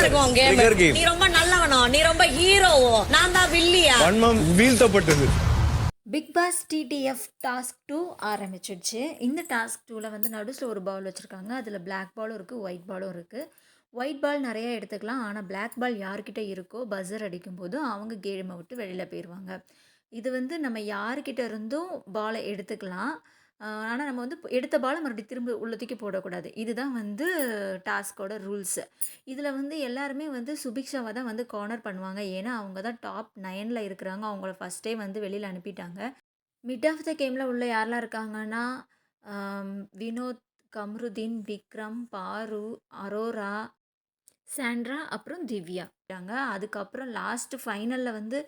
இருக்கும் கேம். நீ ரொம்ப நல்லவனோ, நீ ரொம்ப ஹீரோவோ, நான் தான் வில்லியா? வன்மம் வீழ்த்தப்பட்டது. பிக் பாஸ் டிடிஎஃப் டாஸ்க் 2 ஆரம்பிச்சிடுச்சு. இந்த டாஸ்க் 2ல வந்து நடுவில் ஒரு பால் வச்சுருக்காங்க. அதில் பிளாக் பாலும் இருக்குது, ஒயிட் பாலும் இருக்குது. ஒயிட் பால் நிறையா எடுத்துக்கலாம். ஆனால் பிளாக் பால் யார்கிட்ட இருக்கோ பஸர் அடிக்கும்போது அவங்க கேமை விட்டு வெளியில் போயிடுவாங்க. இது வந்து நம்ம யார்கிட்ட இருந்தும் பாலை எடுத்துக்கலாம். ஆனால் நம்ம வந்து எடுத்த பாலை மறுபடியும் திரும்ப உள்ள தூக்கி போடக்கூடாது. இதுதான் வந்து டாஸ்கோட ரூல்ஸு. இதில் வந்து எல்லாருமே வந்து சுபிக்ஷாவை தான் வந்து கார்னர் பண்ணுவாங்க. ஏன்னா அவங்க தான் டாப் 9ல் இருக்கிறாங்க. அவங்கள ஃபஸ்ட்டே வந்து வெளியில் அனுப்பிட்டாங்க. மிட் ஆஃப் த கேமில் உள்ள யாரெல்லாம் இருக்காங்கன்னா வினோத், கம்ருதீன், விக்ரம், பாரு, அரோரா, சாண்ட்ரா, அப்புறம் திவ்யா. அதுக்கப்புறம் லாஸ்ட் ஃபைனலில் வந்து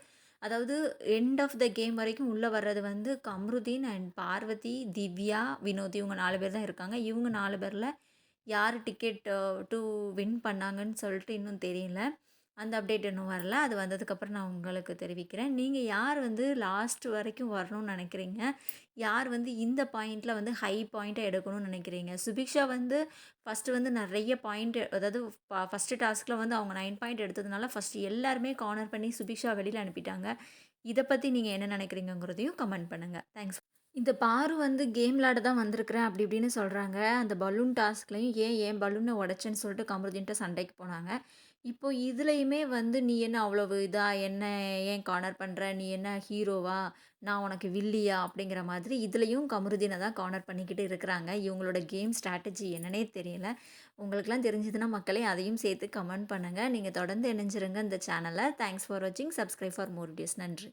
அதாவது எண்ட் ஆஃப் த கேம் வரைக்கும் உள்ளே வர்றது வந்து கம்ருதீன் அண்ட் பார்வதி, திவ்யா, வினோத் இவங்க 4 பேர் தான் இருக்காங்க. இவங்க 4 பேரில் யார் டிக்கெட் டு வின் பண்ணாங்கன்னு சொல்லிட்டு இன்னும் தெரியல. அந்த அப்டேட் இன்னும் வரல. அது வந்ததுக்கப்புறம் நான் உங்களுக்கு தெரிவிக்கிறேன். நீங்கள் யார் வந்து லாஸ்ட் வரைக்கும் வரணும்னு நினைக்கிறீங்க? யார் வந்து இந்த பாயிண்டில் வந்து ஹை பாயிண்ட்டை எடுக்கணும்னு நினைக்கிறீங்க? சுபிக்ஷா வந்து ஃபஸ்ட்டு வந்து நிறைய பாயிண்ட் அதாவது ஃபஸ்ட்டு டாஸ்கில் வந்து அவங்க 9 பாயிண்ட் எடுத்ததுனால ஃபஸ்ட்டு எல்லாருமே கார்னர் பண்ணி சுபிக்ஷா வெளியில் அனுப்பிட்டாங்க. இதை பற்றி நீங்கள் என்ன நினைக்கிறீங்கிறதையும் கமெண்ட் பண்ணுங்கள். தேங்க்ஸ். இந்த பாரு வந்து கேம் விளாட தான் வந்திருக்கிறேன் அப்படி இப்படின்னு சொல்கிறாங்க. அந்த பலூன் டாஸ்க்லையும் ஏன் பலூனை உடச்சேன்னு சொல்லிட்டு கமருதீன்ட்ட சண்டைக்கு போனாங்க. இப்போ இதுலேயுமே வந்து நீ என்ன அவ்வளவு என்ன ஏன் கார்னர் பண்ணுற, நீ என்ன ஹீரோவா, நான் உனக்கு வில்லியா அப்படிங்கிற மாதிரி இதுலேயும் கமருதீனை தான் கார்னர் பண்ணிக்கிட்டு இருக்கிறாங்க. இவங்களோட கேம் ஸ்ட்ராட்டஜி என்னன்னே தெரியல. உங்களுக்குலாம் தெரிஞ்சதுன்னா மக்களே அதையும் சேர்த்து கமெண்ட் பண்ணுங்கள். நீங்கள் தொடர்ந்து இணைஞ்சிருங்க இந்த சேனலை. தேங்க்ஸ் ஃபார் வாட்சிங். Subscribe for more videos. நன்றி.